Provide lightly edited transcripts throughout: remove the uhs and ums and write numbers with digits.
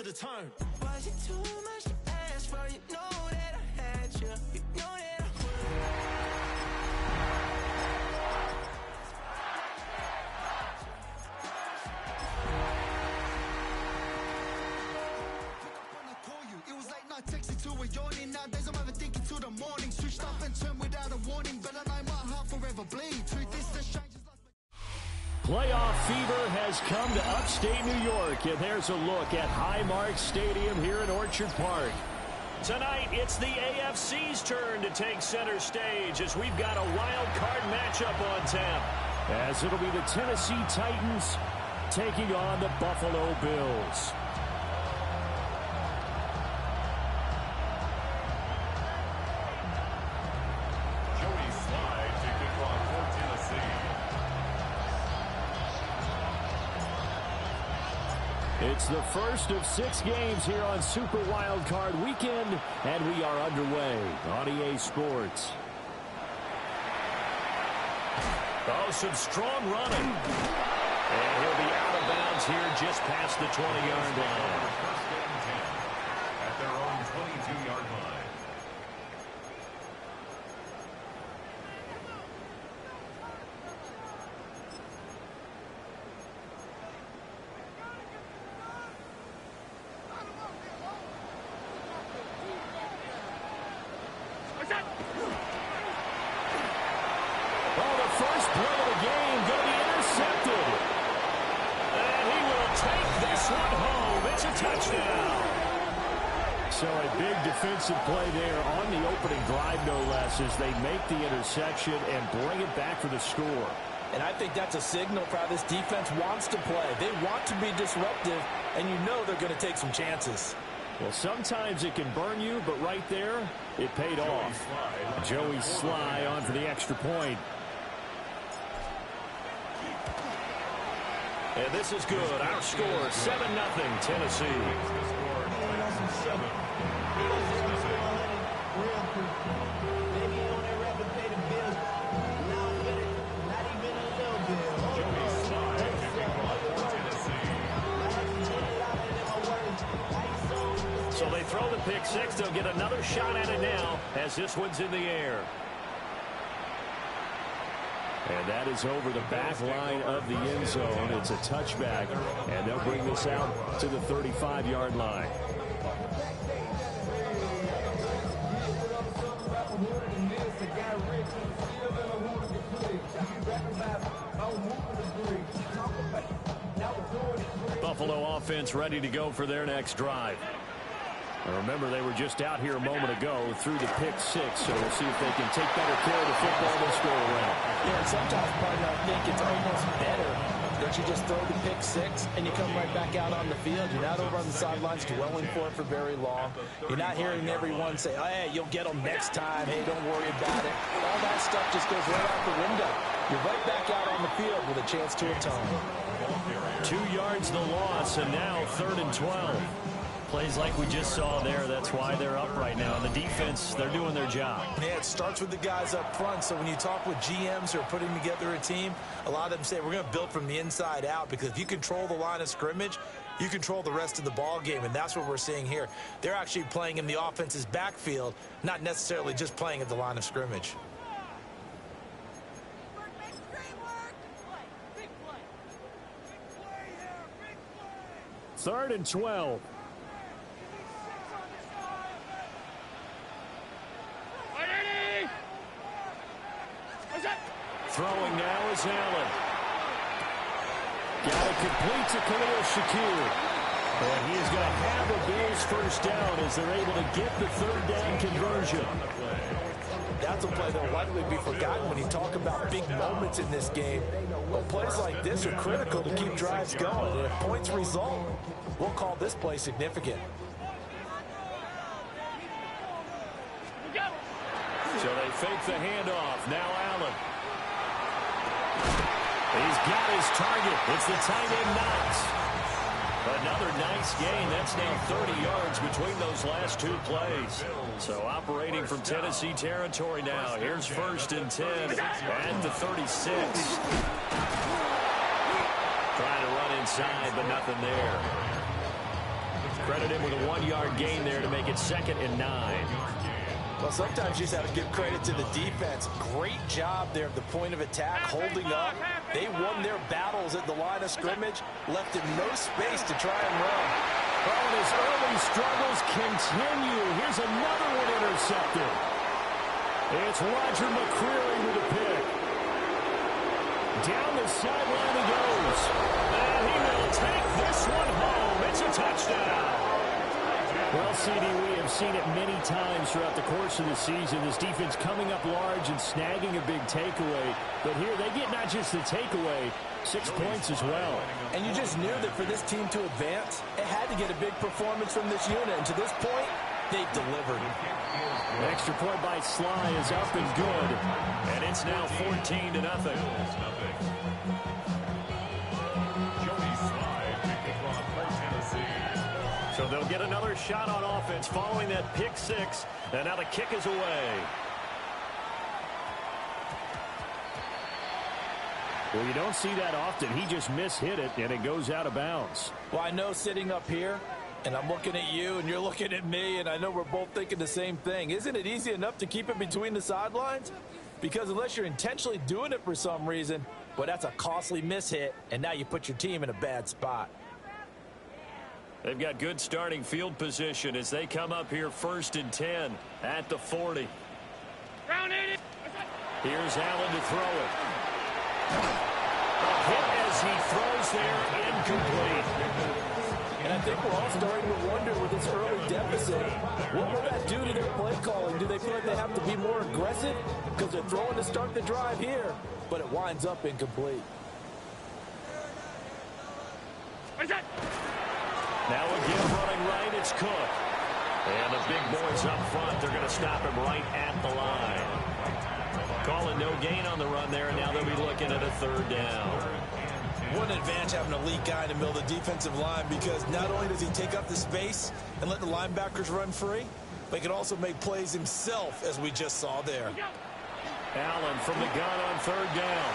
the turn. Was it too much to ask for? You know that I had you. You know that I would. It was late night texting to a yawning. Nowadays I'm overthinking till the morning. Switched up and turned without a warning, but I know my heart forever bleed. Truth is that changes like. Playoff fever has come to upstate New York, and there's a look at Highmark Stadium here in Orchard Park. Tonight, it's the AFC's turn to take center stage as we've got a wild card matchup on tap. As it'll be the Tennessee Titans taking on the Buffalo Bills. It's the first of 6 games here on Super Wildcard Weekend, and we are underway on EA Sports. Oh, some strong running. And he'll be out of bounds here just past the 20-yard line. First and 10 at their own 22-yard line. Oh, the first play of the game going to be intercepted. And he will take this one home. It's a touchdown. So a big defensive play there on the opening drive, no less, as they make the interception and bring it back for the score. And I think that's a signal for how this defense wants to play. They want to be disruptive, and you know they're going to take some chances. Well, sometimes it can burn you, but right there, it paid off. Joey Sly on for the extra point. And this is good. Our score, 7-0, Tennessee. So they throw the pick six. They'll get another shot at it now as this one's in the air. And that is over the back line of the end zone. It's a touchback, and they'll bring this out to the 35-yard line. Buffalo offense ready to go for their next drive. And remember, they were just out here a moment ago through the pick six, so we'll see if they can take better care of the football this go around. Yeah, and sometimes, partner, I think it's almost better that you just throw the pick six and you come right back out on the field. You're not over on the sidelines dwelling for it for very long. You're not hearing everyone say, oh, hey, you'll get them next time. Hey, don't worry about it. All that stuff just goes right out the window. You're right back out on the field with a chance to atone. 2 yards the loss, and now 3rd and 12. Plays like we just saw there. That's why they're up right now. The defense, they're doing their job. Yeah, it starts with the guys up front. So when you talk with GMs who are putting together a team, a lot of them say we're going to build from the inside out, because if you control the line of scrimmage, you control the rest of the ball game, and that's what we're seeing here. They're actually playing in the offense's backfield, not necessarily just playing at the line of scrimmage. Third and 12. Throwing now is Allen. Got it complete to Khalil Shakir. And he is going to have the Bills first down as they're able to get the 3rd down conversion. That's a play that will likely be forgotten when you talk about big moments in this game. But plays like this are critical to keep drives going. And if points result, we'll call this play significant. So they fake the handoff. Now Allen. He's got his target. It's the tight end Knox. Another nice gain. That's now 30 yards between those last 2 plays. So operating from Tennessee territory now. Here's 1st and 10 at the 36. Trying to run inside, but nothing there. Credit him with a 1-yard gain there to make it 2nd and 9. Well, sometimes you just have to give credit to the defense. Great job there at the point of attack, holding up. They won their battles at the line of scrimmage, left him no space to try and run. Oh, and his early struggles continue. Here's another one intercepted. It's Roger McCreary with a pick. Down the sideline he goes. And he will take this one home. It's a touchdown. Well, CD, we have seen it many times throughout the course of the season. This defense coming up large and snagging a big takeaway. But here they get not just the takeaway, 6 points as well. And you just knew that for this team to advance, it had to get a big performance from this unit. And to this point, they've delivered. An extra point by Sly is up and good. And it's now 14-0. So they'll get another shot on offense following that pick 6. And now the kick is away. Well, you don't see that often. He just mishit it, and it goes out of bounds. Well, I know sitting up here, and I'm looking at you, and you're looking at me, and I know we're both thinking the same thing. Isn't it easy enough to keep it between the sidelines? Because unless you're intentionally doing it for some reason, well, that's a costly mishit, and now you put your team in a bad spot. They've got good starting field position as they come up here 1st and 10 at the 40. Here's Allen to throw it. A hit as he throws there, incomplete. And I think we're all starting to wonder with this early deficit, what will that do to their play calling? Do they feel like they have to be more aggressive? Because they're throwing to start the drive here, but it winds up incomplete. Now again running right, it's Cook. And the big boys up front, they're going to stop him right at the line. Calling no gain on the run there, and now they'll be looking at a 3rd down. What an advantage having a elite guy in the middle of the defensive line, because not only does he take up the space and let the linebackers run free, but he can also make plays himself, as we just saw there. Allen from the gun on 3rd down.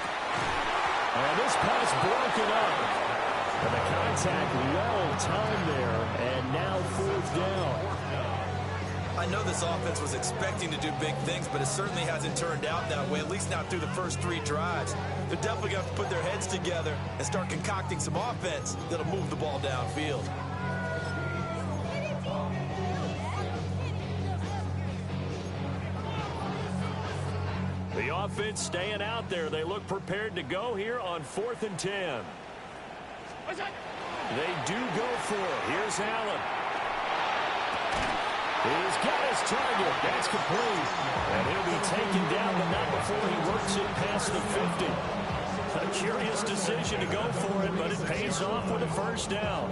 And this pass broken up. And the contact well timed there, and now 4th down. I know this offense was expecting to do big things, but it certainly hasn't turned out that way, at least not through the first 3 drives. They're definitely going to have to put their heads together and start concocting some offense that'll move the ball downfield. The offense staying out there. They look prepared to go here on 4th and 10. They do go for it. Here's Allen. He's got his target. That's complete. And he'll be taken down, but not before he works it past the 50. A curious decision to go for it, but it pays off with a 1st down.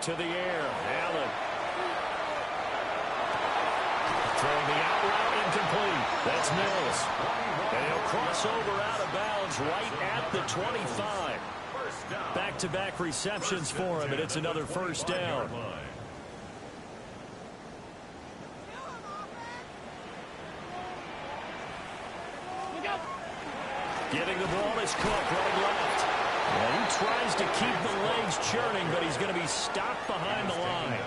To the air, Allen. Throwing the out route, incomplete. That's Mills. And he'll cross over out of bounds right at the 25. Back-to-back receptions for him, and it's another 1st down. Getting the ball is Cook, running left. And he tries to keep the legs churning, but he's going to be stopped behind the line.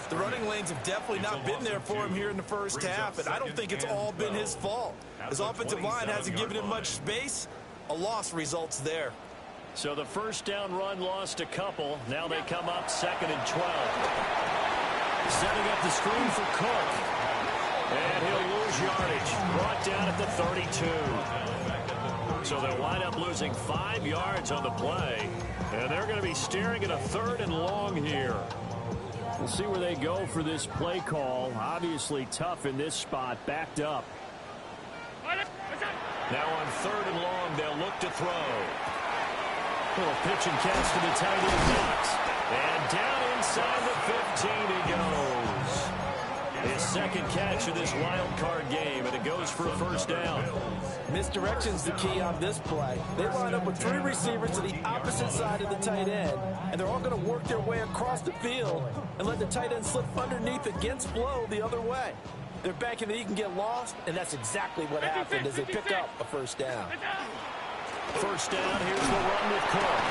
The running lanes have definitely not been there for him here in the first half, and I don't think it's all been his fault. His offensive line hasn't given him much space. A loss results there. So the 1st down run lost a couple. Now they come up 2nd and 12. Setting up the screen for Cook. And he'll lose yardage. Brought down at the 32. So they'll wind up losing 5 yards on the play. And they're going to be staring at a 3rd and long here. We'll see where they go for this play call. Obviously tough in this spot, backed up. Now on 3rd and long, they'll look to throw. Little pitch and catch to the tight end box. And down inside the 15 he goes. His second catch of this wild card game, and it goes for a first down. Misdirection's the key on this play. They line up with 3 receivers to the opposite side of the tight end, and they're all going to work their way across the field and let the tight end slip underneath against flow the other way. They're banking that he can get lost, and that's exactly what happened as they pick up a first down. First down, here's the run with Cook.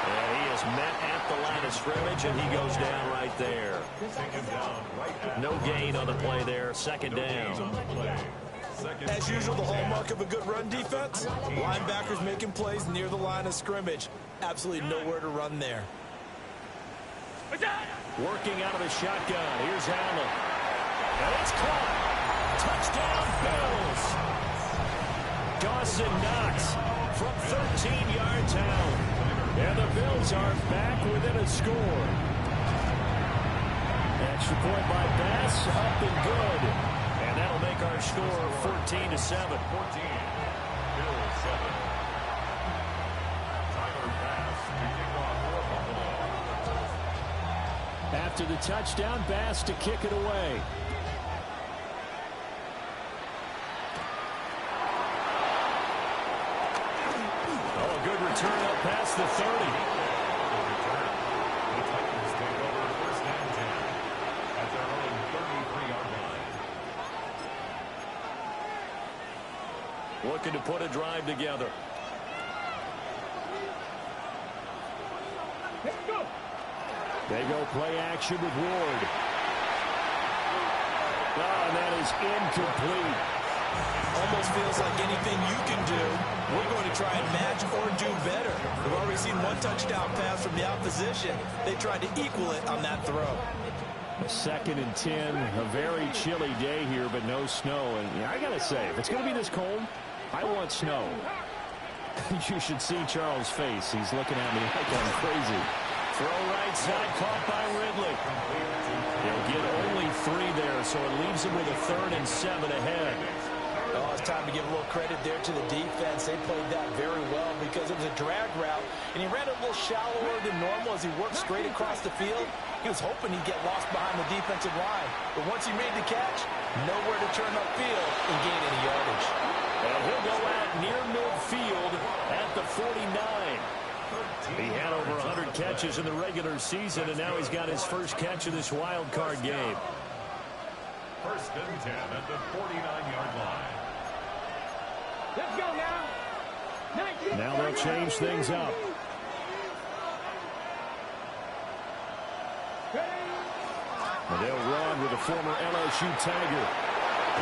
And he is met at the line of scrimmage, and he goes down right there. No gain on the play there, second down. As usual, the hallmark of a good run defense, linebackers making plays near the line of scrimmage. Absolutely nowhere to run there. Working out of the shotgun, here's Allen. And it's caught. Touchdown, Bills. Dawson Knox from 13 yards out. And the Bills are back within a score. Extra point by Bass, up and good. And that'll make our score 14-7. 14. Bills 7. Tyler Bass to kick off for Buffalo. After the touchdown, Bass to kick it away. Return up past the 30. The Titans take over first and 10 at their own 33-yard line. Looking to put a drive together. Let's go. They go play action with Ward. Oh, and that is incomplete. Almost feels like anything you can do, we're going to try and match or do better. We've already seen one touchdown pass from the opposition. They tried to equal it on that throw. A 2nd and 10, a very chilly day here, but no snow. And yeah, I got to say, if it's going to be this cold, I want snow. You should see Charles' face. He's looking at me like I'm crazy. Throw right side, caught by Ridley. They'll get only 3 there, so it leaves them with a 3rd and 7 ahead. Oh, it's time to give a little credit there to the defense. They played that very well because it was a drag route, and he ran a little shallower than normal as he worked straight across the field. He was hoping he'd get lost behind the defensive line, but once he made the catch, nowhere to turn upfield and gain any yardage. And he'll go out near midfield at the 49. He had over 100 catches in the regular season, and now he's got his first catch of this wild card game. First and 10 at the 49-yard line. Let's go now. Now they'll change things up. And they'll run with the former LSU Tiger.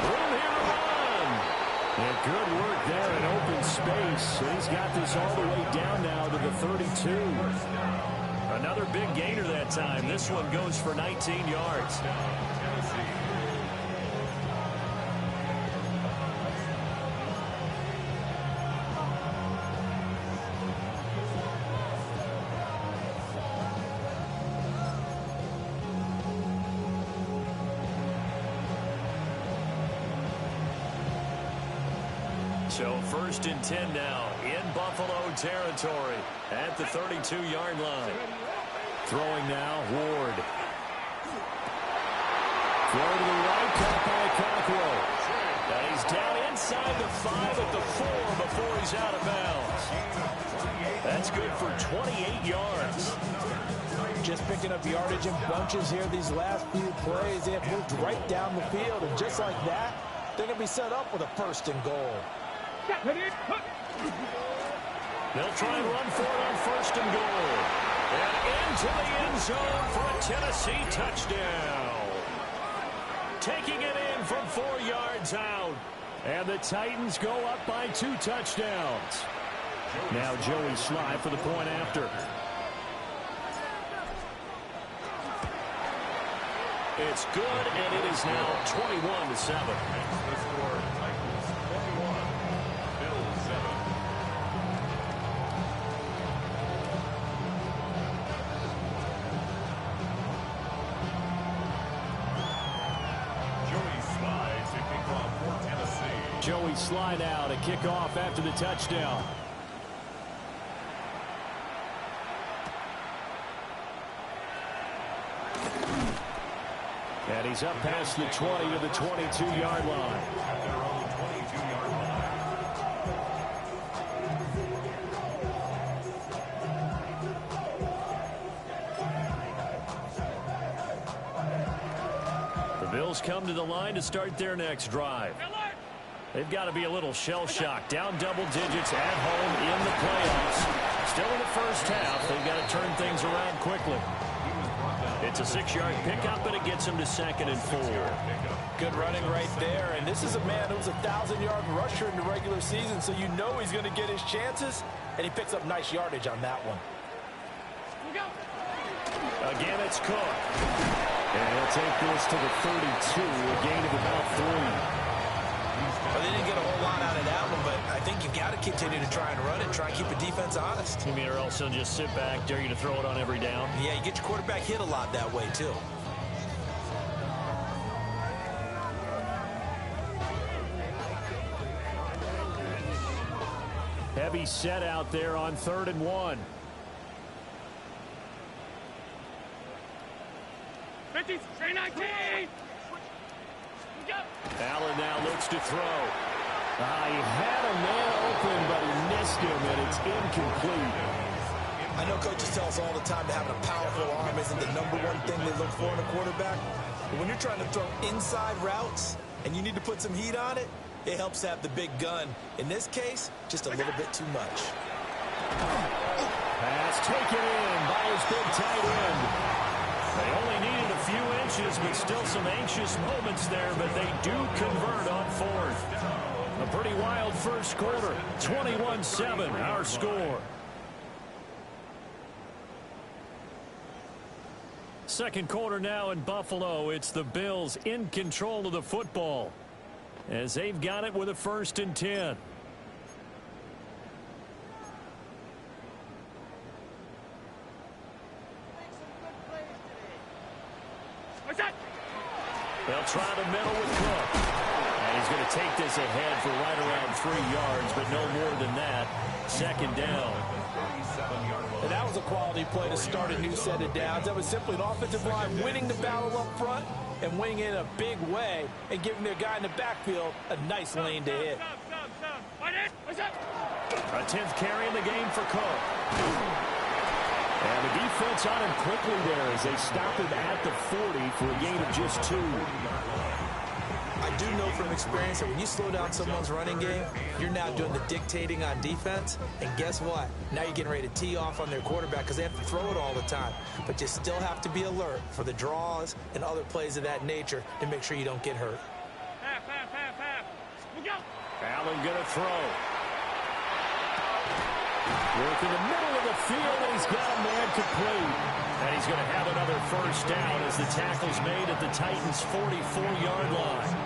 Room here to run. And good work there in open space. And he's got this all the way down now to the 32. Another big gainer that time. This one goes for 19 yards. So 1st and 10 now in Buffalo territory at the 32-yard line. Throwing now, Ward. Throw to the right, caught by Cockrell. And he's down inside the 5 at the 4 before he's out of bounds. That's good for 28 yards. Just picking up yardage in bunches here these last few plays. They have moved right down the field, and just like that, they're going to be set up with a 1st and goal. They'll try and run for it on 1st and goal. And into the end zone for a Tennessee touchdown. Taking it in from 4 yards out. And the Titans go up by 2 touchdowns. Now Joey Sly for the point after. It's good, and it is now 21-7. Joey Sly now to kick off after the touchdown. And he's up past the 20 to the 22-yard line. At their own 22-yard line. The Bills come to the line to start their next drive. They've got to be a little shell-shocked. Down double digits at home in the playoffs. Still in the first half. They've got to turn things around quickly. It's a 6-yard pickup, and it gets him to 2nd and 4. Good running right there. And this is a man who's a 1,000-yard rusher in the regular season, so you know he's going to get his chances. And he picks up nice yardage on that one. Again, it's Cook. And he'll take this to the 32, a gain of about 3. Well, they didn't get a whole lot out of that one, but I think you've got to continue to try and run it, try and keep the defense honest. You mean or else they'll just sit back, dare you to throw it on every down? Yeah, you get your quarterback hit a lot that way, too. Heavy set out there on 3rd and 1. 50, 19. Allen now looks to throw. He had a man open, but he missed him, and it's incomplete. I know coaches tell us all the time that having a powerful arm isn't the #1 thing they look for in a quarterback. But when you're trying to throw inside routes and you need to put some heat on it, it helps to have the big gun. In this case, just a little bit too much. Pass taken in by his big tight end. They only needed a few inches, but still some anxious moments there, but they do convert on 4th. A pretty wild first quarter. 21-7, our score. Second quarter now in Buffalo. It's the Bills in control of the football as they've got it with a 1st and 10. They'll try the middle with Cook. And he's going to take this ahead for right around 3 yards, but no more than that. 2nd down. And that was a quality play to start a new set of downs. That was simply an offensive line winning the battle up front and winning in a big way and giving their guy in the backfield a nice lane to hit. A 10th carry in the game for Cook. And the defense on him quickly there as they stop him at the 40 for a gain of just 2. I do know from experience that when you slow down someone's running game, you're now doing the dictating on defense. And guess what? Now you're getting ready to tee off on their quarterback because they have to throw it all the time. But you still have to be alert for the draws and other plays of that nature to make sure you don't get hurt. Allen going to throw. Work in the middle of the field, and he's got a man complete. And he's going to have another 1st down as the tackle's made at the Titans' 44-yard line.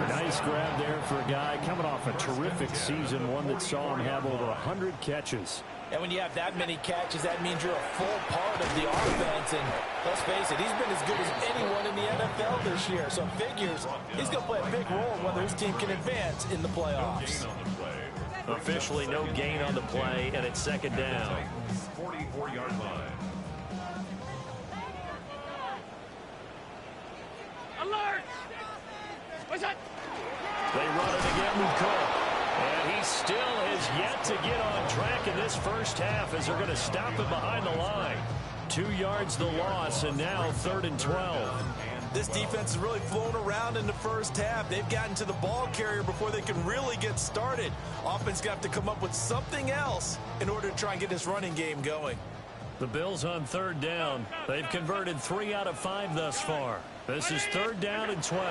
A nice grab there for a guy coming off a terrific season, one that saw him have over 100 catches. And when you have that many catches, that means you're a full part of the offense. And let's face it, he's been as good as anyone in the NFL this year. So figures he's going to play a big role in whether his team can advance in the playoffs. Officially no gain on the play, and it's 2nd down. 44-yard line. Alert! What's that? They run it again with Cook. And he still has yet to get on track in this first half as they're going to stop him behind the line. 2 yards the loss, and now 3rd and 12. This defense has really flown around in the first half. They've gotten to the ball carrier before they can really get started. Offense got to come up with something else in order to try and get this running game going. The Bills on 3rd down. They've converted 3 out of 5 thus far. This is 3rd down and 12.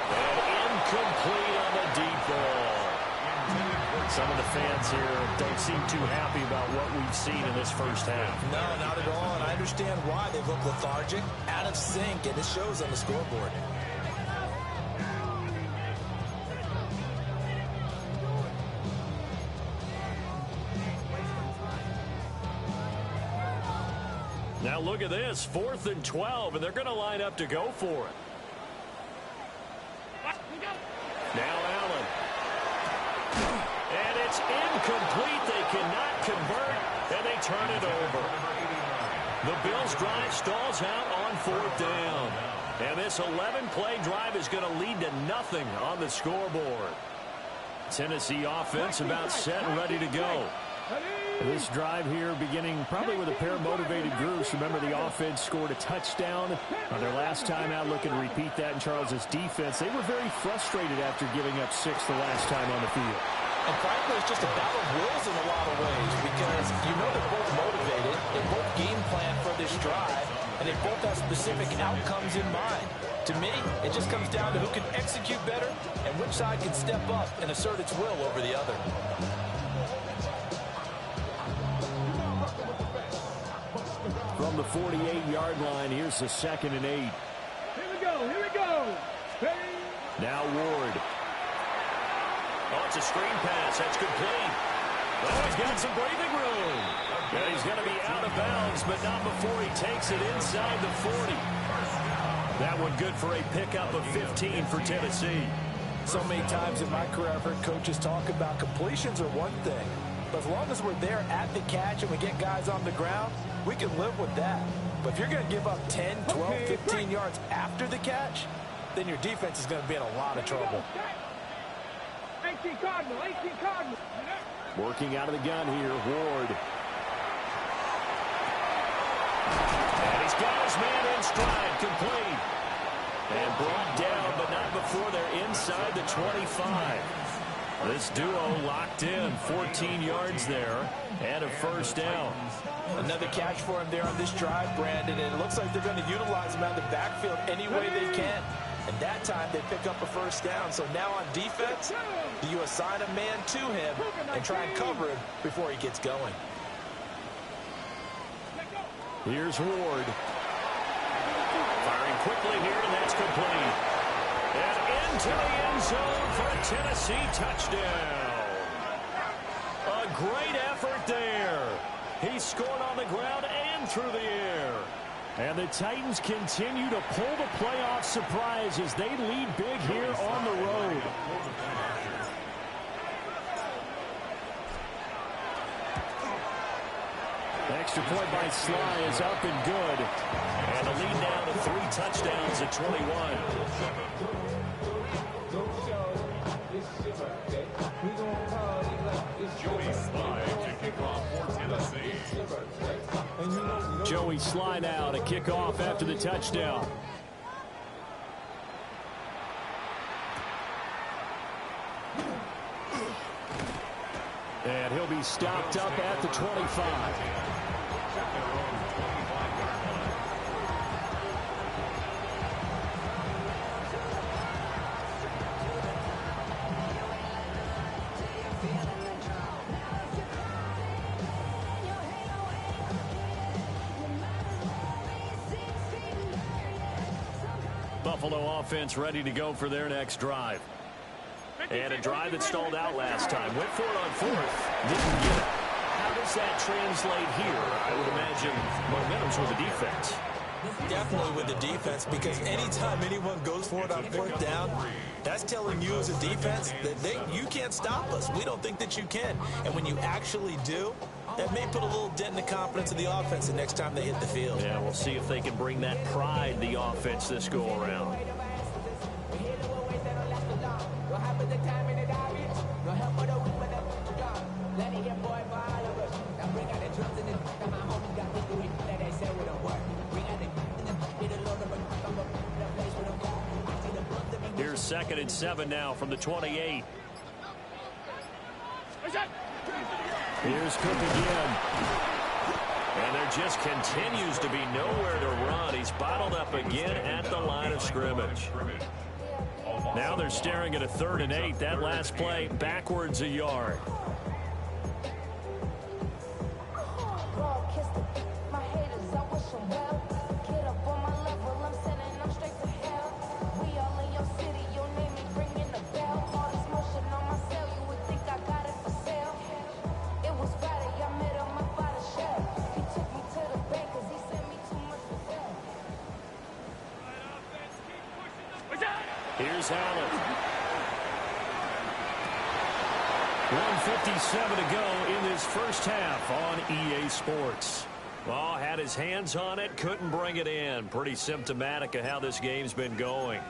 And incomplete on the deep ball. Some of the fans here don't seem too happy about what we've seen in this first half. No, not at all, and I understand why. They look lethargic, out of sync, and it shows on the scoreboard. Now look at this, 4th and 12, and they're going to line up to go for it. Now Allen. And it's incomplete. They cannot convert, and they turn it over. The Bills' drive stalls out on 4th down. And this 11-play drive is going to lead to nothing on the scoreboard. Tennessee offense about set and ready to go. This drive here beginning probably with a pair of motivated groups. Remember, the offense scored a touchdown on their last time out. Looking to repeat that in Charles's defense. They were very frustrated after giving up 6 the last time on the field. And frankly, it's just a battle of wills in a lot of ways because you know they're both motivated. They both game plan for this drive, and they both have specific outcomes in mind. To me, it just comes down to who can execute better and which side can step up and assert its will over the other. From the 48-yard line, here's the 2nd and 8. Here we go. Here we go. Hey. Now Ward. Oh, it's a screen pass. That's complete. Oh, he's got some breathing room. And he's going to be out of bounds, but not before he takes it inside the 40. That one good for a pickup of 15 for Tennessee. So many times in my career, I've heard coaches talk about completions are one thing. But as long as we're there at the catch and we get guys on the ground, we can live with that. But if you're going to give up 10, 12, 15 yards after the catch, then your defense is going to be in a lot of trouble. 18 Cardinal, 18 Cardinal. Working out of the gun here, Ward. And he's got his man in stride, complete. And brought down, but not before they're inside the 25. This duo locked in, 14 yards there, and a first down. Another catch for him there on this drive, Brandon, and it looks like they're going to utilize him out of the backfield any way they can. And that time they pick up a first down. So now on defense, do you assign a man to him and try and cover him before he gets going? Here's Ward. Firing quickly here, and that's complete. And into the end zone for a Tennessee touchdown. A great effort there. He scored on the ground and through the air. And the Titans continue to pull the playoff surprise as they lead big here on the road. Extra point by Sly is up and good. And the lead now to 3 touchdowns at 21. Joey Sly to kick off for Tennessee. Joey Sly now to kick off after the touchdown. And he'll be stopped up at the 25. Buffalo offense ready to go for their next drive. And a drive that stalled out last time. Went for it on 4th. Didn't get it. How does that translate here? I would imagine momentum's with the defense. Definitely with the defense, because anytime anyone goes for it on 4th down, that's telling you as a defense that you can't stop us. We don't think that you can. And when you actually do, that may put a little dent in the confidence of the offense the next time they hit the field. Yeah, we'll see if they can bring that pride, the offense, this go-around. Here's 2nd and 7 now from the 28. Here's Cook again. And there just continues to be nowhere to run. He's bottled up again at the line of scrimmage. Now they're staring at a 3rd and 8. That last play backwards a yard. Here's Allen. 1:57 to go in this first half on EA Sports. Oh, had his hands on it, couldn't bring it in. Pretty symptomatic of how this game's been going.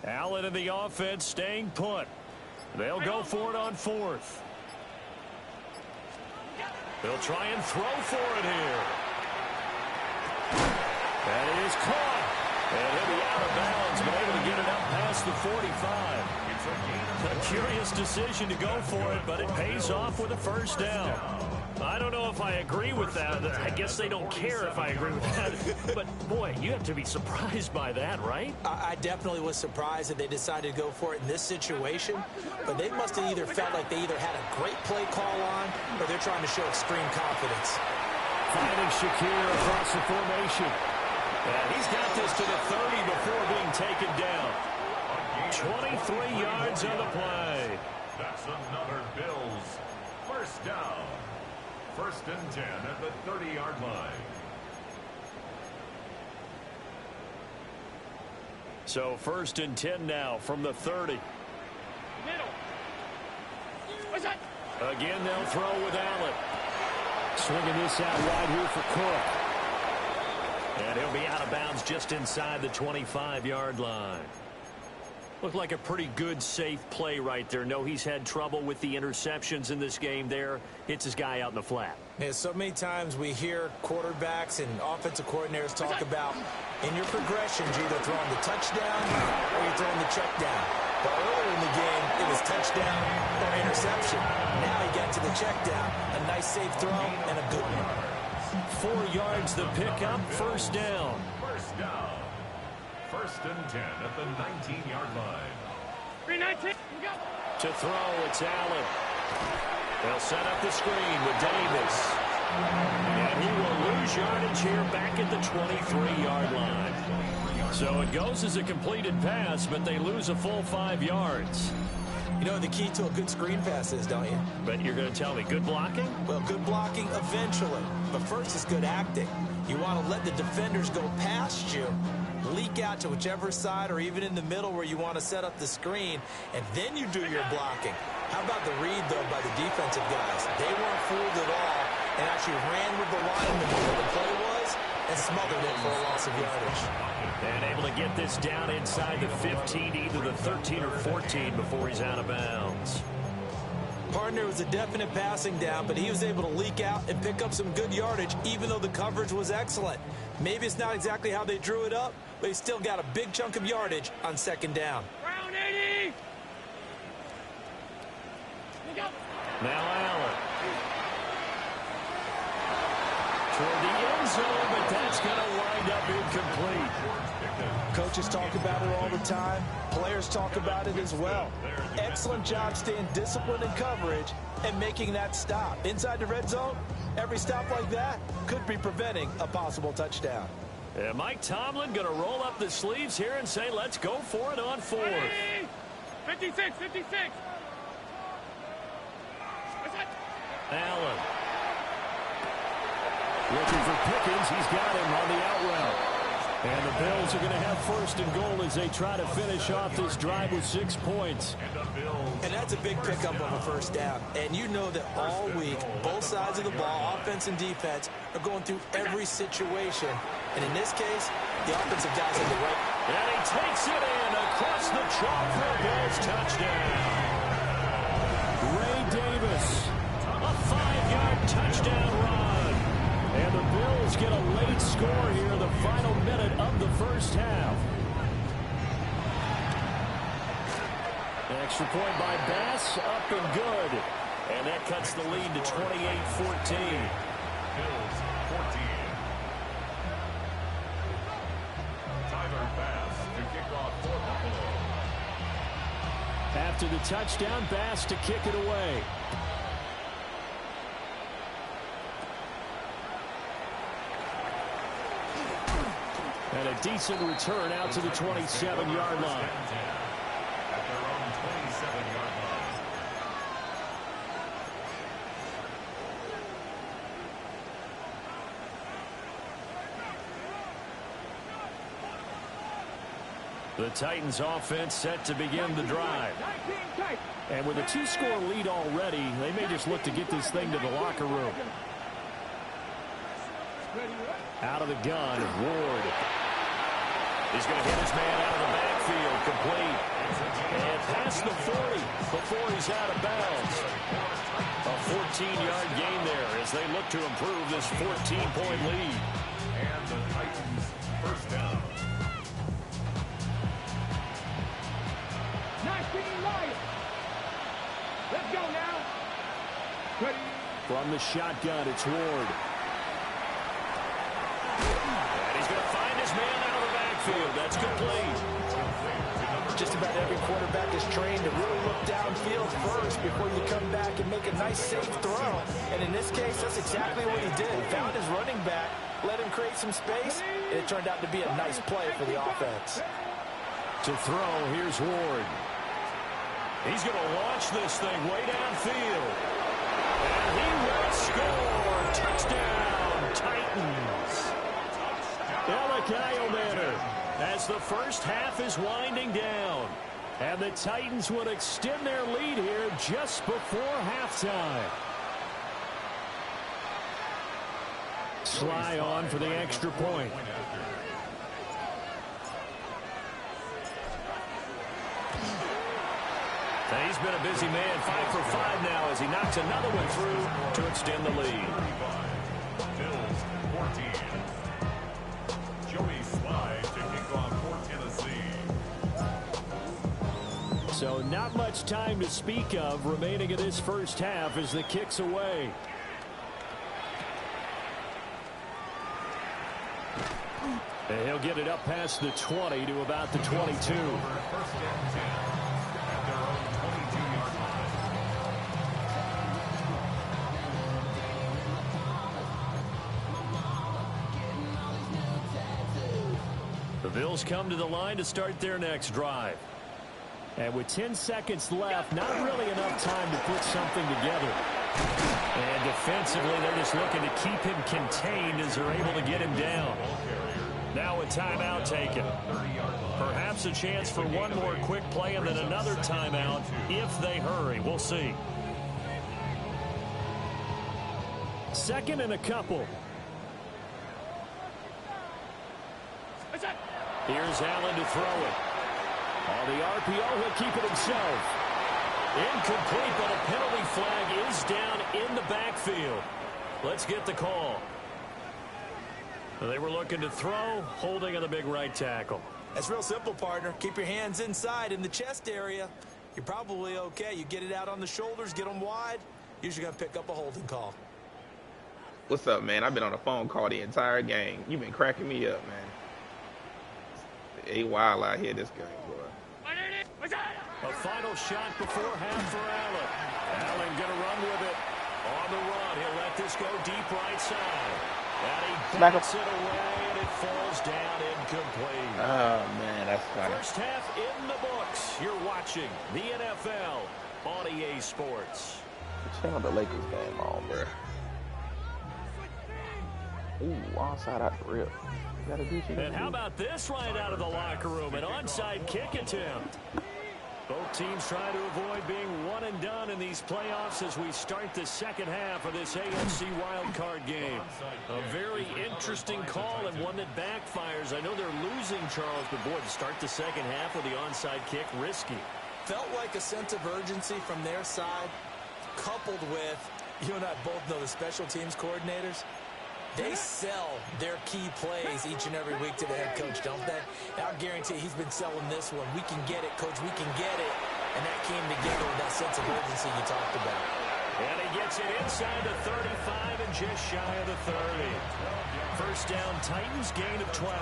Allen in the offense staying put. They'll go for it on fourth. They'll try and throw for it here. That is caught. And he'll be out of bounds, but able to get it up past the 45. A curious decision to go for it, but it pays off with a first down. I don't know if I agree with that. I guess they don't care if I agree with that. But, boy, you have to be surprised by that, right? I definitely was surprised that they decided to go for it in this situation. But they must have either felt like they either had a great play call on or they're trying to show extreme confidence. Finding Shakir across the formation. And he's got this to the 30 before being taken down. 23 yards on the play. That's another Bills first down. First and 10 at the 30-yard line. So first and 10 now from the 30. Again, they'll throw with Allen. Swinging this out wide here for Cook. And he'll be out of bounds just inside the 25-yard line. Looked like a pretty good, safe play right there. No, he's had trouble with the interceptions in this game there. Hits his guy out in the flat. Yeah, so many times we hear quarterbacks and offensive coordinators talk about in your progressions, you're either throwing the touchdown or you're throwing the check down. But earlier in the game, it was touchdown or interception. Now he got to the check down. A nice, safe throw and a good one. 4 yards the pickup, first down. First down. First and 10 at the 19-yard line. 319. To throw, it's Allen. They'll set up the screen with Davis. And he will lose yardage here back at the 23-yard line. So it goes as a completed pass, but they lose a full 5 yards. You know what the key to a good screen pass is, don't you? But you're going to tell me, good blocking? Well, good blocking eventually. But first is good acting. You want to let the defenders go past you, leak out to whichever side or even in the middle where you want to set up the screen, and then you do your blocking. How about the read, though, by the defensive guys? They weren't fooled at all and actually ran with the line in the middle of the play was and smothered it for a loss of yardage. And able to get this down inside the 15, either the 13 or 14 before he's out of bounds. Partner was a definite passing down, but he was able to leak out and pick up some good yardage, even though the coverage was excellent. Maybe it's not exactly how they drew it up, but he still got a big chunk of yardage on second down. Round 80. Now Allen. Toward the end zone, but that's going to wind up incomplete. Coaches talk about it all the time. Players talk about it as well. Excellent job staying disciplined in coverage and making that stop. Inside the red zone, every stop like that could be preventing a possible touchdown. And Mike Tomlin going to roll up the sleeves here and say, let's go for it on fourth. 56, 56. Allen. Looking for Pickens. He's got him on the out route. And the Bills are going to have first and goal as they try to finish off this drive with 6 points. And that's a big pickup of a first down. And you know that all week, both sides of the ball, offense and defense, are going through every situation. And in this case, the offensive guys have the right. And he takes it in across the chalk for a Bills touchdown. Ray Davis, a 5-yard touchdown run. And the Bills get a late score here, the final minute of the first half. An extra point by Bass, up and good. And that cuts the lead to 28-14. Bills 14. Tyler Bass to kick off for Buffalo. After the touchdown, Bass to kick it away. And a decent return out to the 27-yard line. At their own The Titans offense set to begin the drive. And with a 2-score lead already, they may just look to get this thing to the locker room. Out of the gun, Ward. He's going to hit his man out of the backfield, complete. And past the 40 before he's out of bounds. A 14-yard gain there as they look to improve this 14-point lead. And the Titans first down. 19 Lions. Let's go now. Ready. From the shotgun, it's Ward. And he's going to find his man out of the backfield. That's complete. Just about every quarterback is trained to really look downfield first before you come back and make a nice, safe throw. And in this case, that's exactly what he did. He found his running back, let him create some space, and it turned out to be a nice play for the offense. To throw, here's Ward. He's going to launch this thing way downfield. And he will score. Touchdown, Titans. Kyle Manor, as the first half is winding down. And the Titans would extend their lead here just before halftime. Sly on for the extra point. He's been a busy man, 5 for 5 now as he knocks another one through to extend the lead. Bills 14. Joey Sly to kick off for Tennessee. So not much time to speak of remaining in this first half as the kick's away. And he'll get it up past the 20 to about the 22. First and 10 at their own 22-yard line. The Bills come to the line to start their next drive. And with 10 seconds left, not really enough time to put something together. And defensively, they're just looking to keep him contained as they're able to get him down. Now a timeout taken. Perhaps a chance for one more quick play and then another timeout if they hurry. We'll see. Second and a couple. Here's Allen to throw it. On the RPO, he'll keep it himself. Incomplete, but a penalty flag is down in the backfield. Let's get the call. They were looking to throw, holding on the big right tackle. That's real simple, partner. Keep your hands inside in the chest area. You're probably okay. You get it out on the shoulders, get them wide. Usually going to pick up a holding call. What's up, man? I've been on a phone call the entire game. You've been cracking me up, man. It's wild out here this game, boy. A final shot before half for Allen. Allen going to run with it. On the run, he'll let this go deep right side. And he bats it away, and it falls down incomplete. Oh, man, that's funny. First half in the books. You're watching the NFL on EA Sports. Channel the Lakers game on, bro. Ooh, onside out the rip. And how about this right out of the locker room? An onside kick attempt. Both teams trying to avoid being one and done in these playoffs as we start the second half of this AFC wildcard game. A very interesting call and one that backfires. I know they're losing, Charles, but boy, to start the second half with the onside kick, risky. Felt like a sense of urgency from their side, coupled with, you and I both know the special teams coordinators. They sell their key plays each and every week to the head coach, don't they? And I'll guarantee he's been selling this one. We can get it, coach. We can get it. And that came together with that sense of urgency you talked about. And he gets it inside the 35 and just shy of the 30. First down, Titans gain of 12.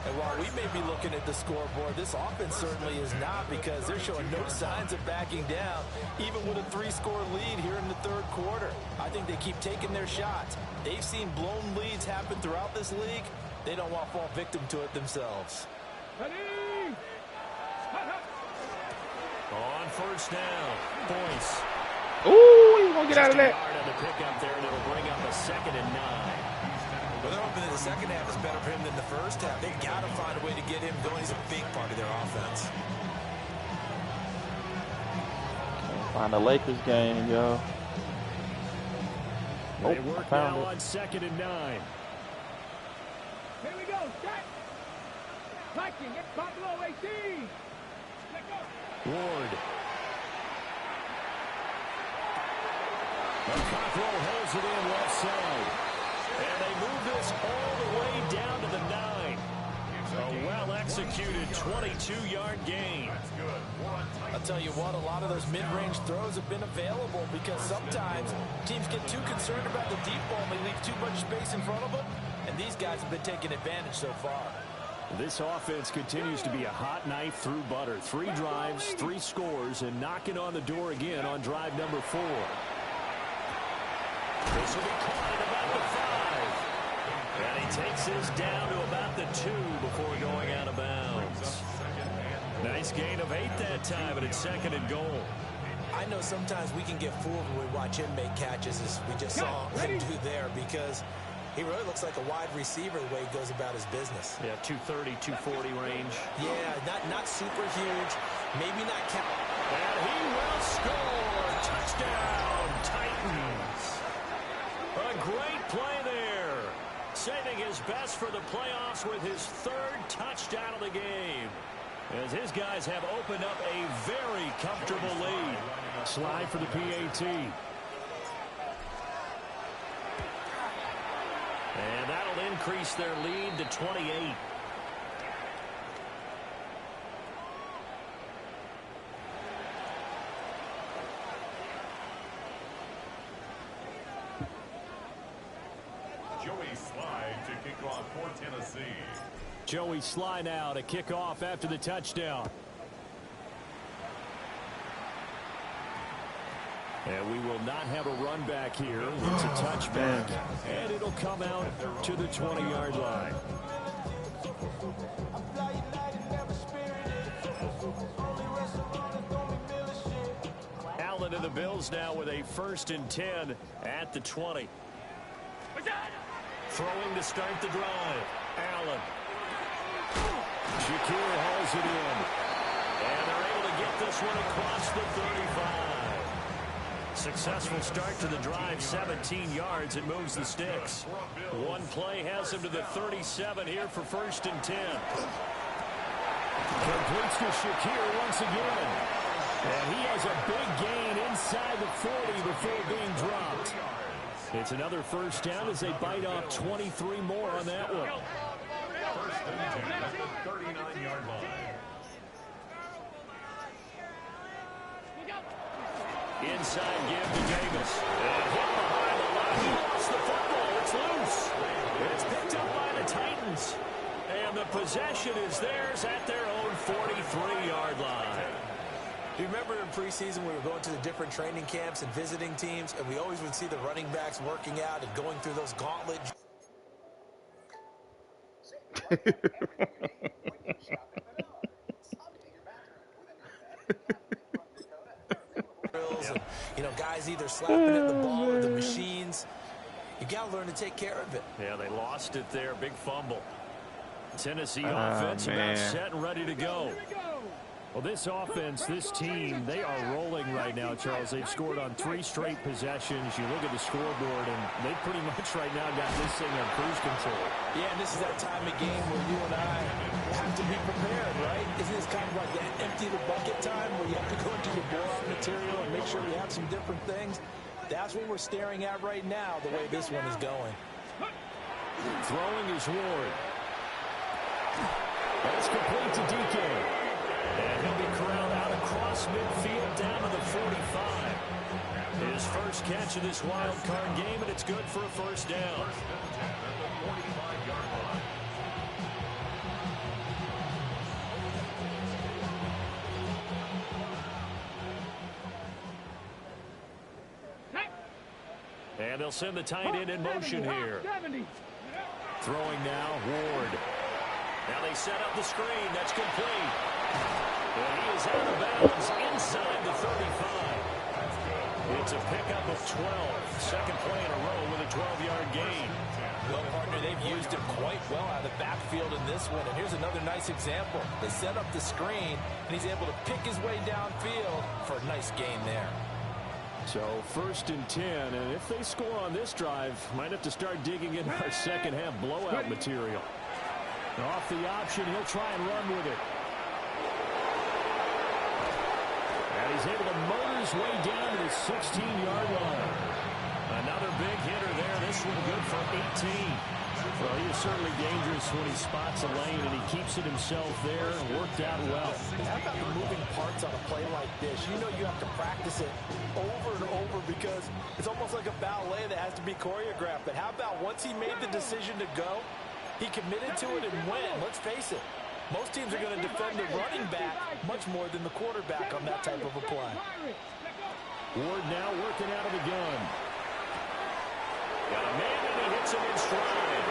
And while we may be looking at the scoreboard, this offense certainly is not, because they're showing no signs of backing down, even with a 3-score lead here in the third quarter. I think they keep taking their shots. They've seen blown leads happen throughout this league. They don't want to fall victim to it themselves. On first down, Boyce. Ooh, you won't get out of that. On the pickup there, and it'll bring up a 2nd and 9. Well, they're hoping that the second half is better for him than the first half. They've got to find a way to get him going. He's a big part of their offense. Find the Lakers game, yo. They work now on 2nd and 9. Here we go. Set. Liking it. Pablo 18. Let go. Ward. Cockrell holds it in left side. And they move this all the way down to the 9. A well-executed 22-yard gain. I'll tell you what, a lot of those mid-range throws have been available because sometimes teams get too concerned about the deep ball and they leave too much space in front of them, and these guys have been taking advantage so far. This offense continues to be a hot knife through butter. 3 drives, 3 scores, and knocking on the door again on drive number 4. This will be caught at about the 5. And he takes this down to about the 2 before going out of bounds. Nice gain of 8 that time, and it's 2nd and goal. I know sometimes we can get fooled when we watch him make catches, as we just saw him do there, because he really looks like a wide receiver the way he goes about his business. Yeah, 230, 240 range. Yeah, not super huge, maybe not count. And he will score. Touchdown, Titans. A great play there. Saving his best for the playoffs with his 3rd touchdown of the game, as his guys have opened up a very comfortable lead. Slide for the PAT. And that'll increase their lead to 28. Joey Slide to kick off for Tennessee. Joey Sly now to kick off after the touchdown. And we will not have a run back here. It's a touchback. And it'll come out to the 20-yard line. Allen and the Bills now with a 1st and 10 at the 20. Throwing to start the drive. Allen. Shakir hauls it in. And they're able to get this one across the 35. Successful start to the drive, 17 yards, and moves the sticks. One play has him to the 37 here for 1st and 10. Completes to Shakir once again. And he has a big gain inside the 40 before being dropped. It's another 1st down as they bite off 23 more on that one. 1st and 10 at the 39-yard line. Inside give to Davis. And hit behind the line. He lost the football. It's loose. It's picked up by the Titans. And the possession is theirs at their own 43-yard line. Do you remember in preseason we were going to the different training camps and visiting teams, and we always would see the running backs working out and going through those gauntlet drills, and, you know, guys either slapping at the ball or the machines. You got to learn to take care of it. Yeah, they lost it there. Big fumble. Tennessee offense about set and ready to go. Well, this offense, this team, they are rolling right now, Charles. They've scored on 3 straight possessions. You look at the scoreboard, and they pretty much right now got this thing on cruise control. Yeah, and this is that time of game where you and I have to be prepared, right? Isn't this kind of like that empty the bucket time where you have to go into your blowout material and make sure you have some different things? That's what we're staring at right now, the way this one is going. Throwing is Ward. That's complete to DK. And he'll be corralled out across midfield down to the 45. His first catch of this wild card game, and it's good for a 1st down. And they'll send the tight end in motion here. Throwing now, Ward. Now they set up the screen. That's complete. And he is out of bounds inside the 35. It's a pickup of 12. Second play in a row with a 12-yard gain. Well, partner, they've used him quite well out of the backfield in this one. And here's another nice example. They set up the screen, and he's able to pick his way downfield for a nice gain there. So 1st and 10, and if they score on this drive, might have to start digging in our second half blowout material. Off the option, he'll try and run with it. And he's able to motor his way down to the 16-yard line. Another big hitter there. This one good for 18. Well, he is certainly dangerous when he spots a lane, and he keeps it himself there and worked out well. How about the moving parts on a play like this? You know you have to practice it over and over because it's almost like a ballet that has to be choreographed. But how about once he made the decision to go, he committed to it and went. Let's face it, most teams are going to defend the running back much more than the quarterback on that type of a play. Ward now working out of the gun. Got a man, and he hits him in stride.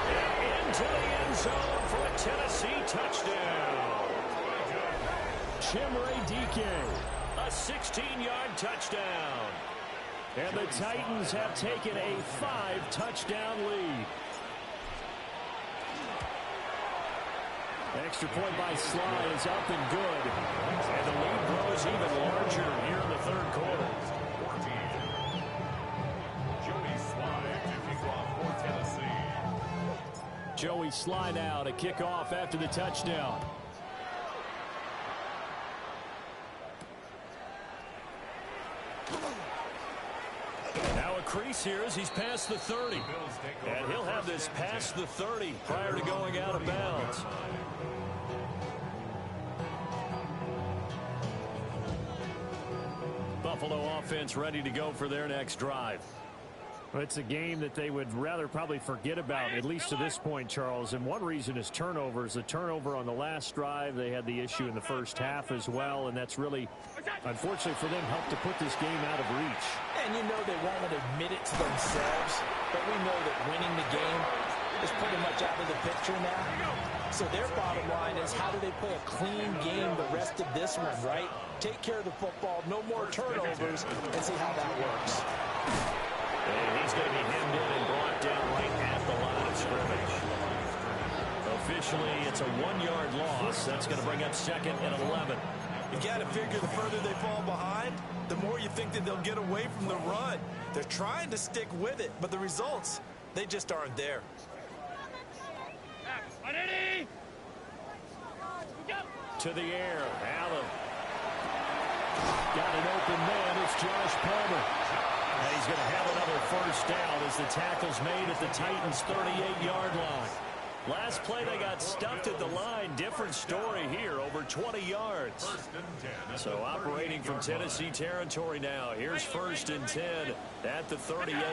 And into the end zone for a Tennessee touchdown. Chimere Dike. A 16-yard touchdown. And the Titans have taken a 5-touchdown lead. Extra point by Sly is up and good. And the lead grows even larger here in the third quarter. Joey Sly now to kick off after the touchdown. Now a crease here as he's past the 30. And he'll have this past the 30 prior to going out of bounds. Buffalo offense ready to go for their next drive. Well, it's a game that they would rather probably forget about, at least to this point, Charles. And one reason is turnovers. The turnover on the last drive, they had the issue in the first half as well. And that's really, unfortunately for them, helped to put this game out of reach. And you know they won't admit it to themselves, but we know that winning the game is pretty much out of the picture now. So their bottom line is, how do they play a clean game the rest of this one, right? Take care of the football, no more turnovers, and see how that works. And he's going to be hemmed in and brought down right at the line of scrimmage. Officially, it's a 1-yard loss. That's going to bring up 2nd and 11. You got to figure the further they fall behind, the more you think that they'll get away from the run. They're trying to stick with it, but the results, they just aren't there. To the air, Allen. Got an open man. It's Josh Palmer. And he's going to have another first down as the tackle's made at the Titans' 38-yard line. Last play, they got stuffed at the line. Different story here, over 20 yards. So operating from Tennessee territory now. Here's 1st and 10 at the 38. Up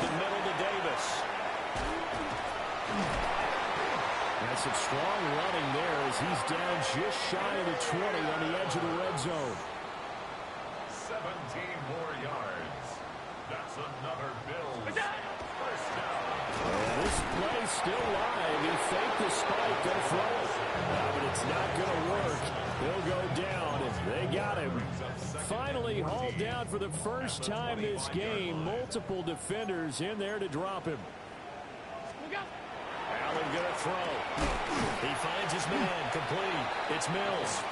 the middle to Davis. That's some strong running there as he's down just shy of the 20 on the edge of the red zone. 17 more yards. That's another Bills first down. And this play still live. He faked the spike, gonna throw it. But it's not gonna work. He'll go down, and they got him. Finally hauled down for the first time this game. Multiple defenders in there to drop him. Allen gonna throw. He finds his man, complete. It's Mills.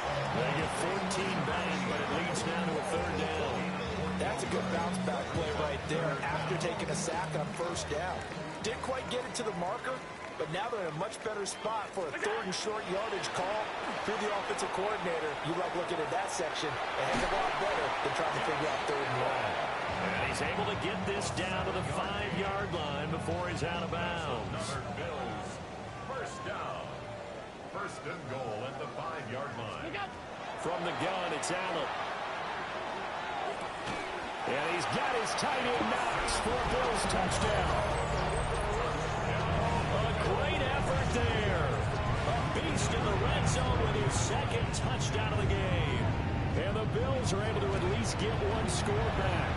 They get 14 back, but it leads now to a 3rd down. That's a good bounce back play right there after taking a sack on 1st down. Didn't quite get it to the marker, but now they're in a much better spot for a 3rd and short yardage call. Through the offensive coordinator, you like looking at that section a heck of a lot better than trying to figure out 3rd and long. And he's able to get this down to the 5-yard line before he's out of bounds. Another Bills first down. 1st and goal at the 5-yard line. From the gun, it's Allen. And he's got his tight end Knox for a Bills touchdown. A great effort there. A beast in the red zone with his 2nd touchdown of the game. And the Bills are able to at least get one score back.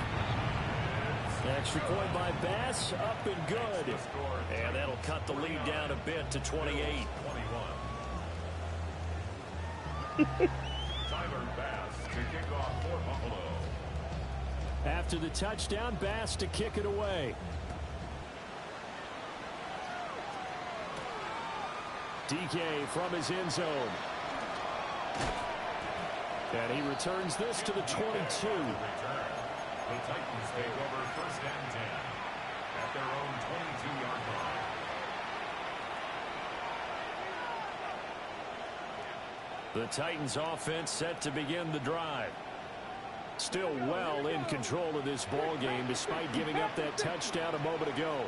Extra point by Bass, up and good. And that'll cut the lead down a bit to 28. Tyler Bass to kick off for Buffalo. After the touchdown, Bass to kick it away. DK from his end zone. And he returns this to the 22. The Titans take over 1st and 10 at their own 22-yard line. The Titans offense set to begin the drive. Still well in control of this ball game despite giving up that touchdown a moment ago.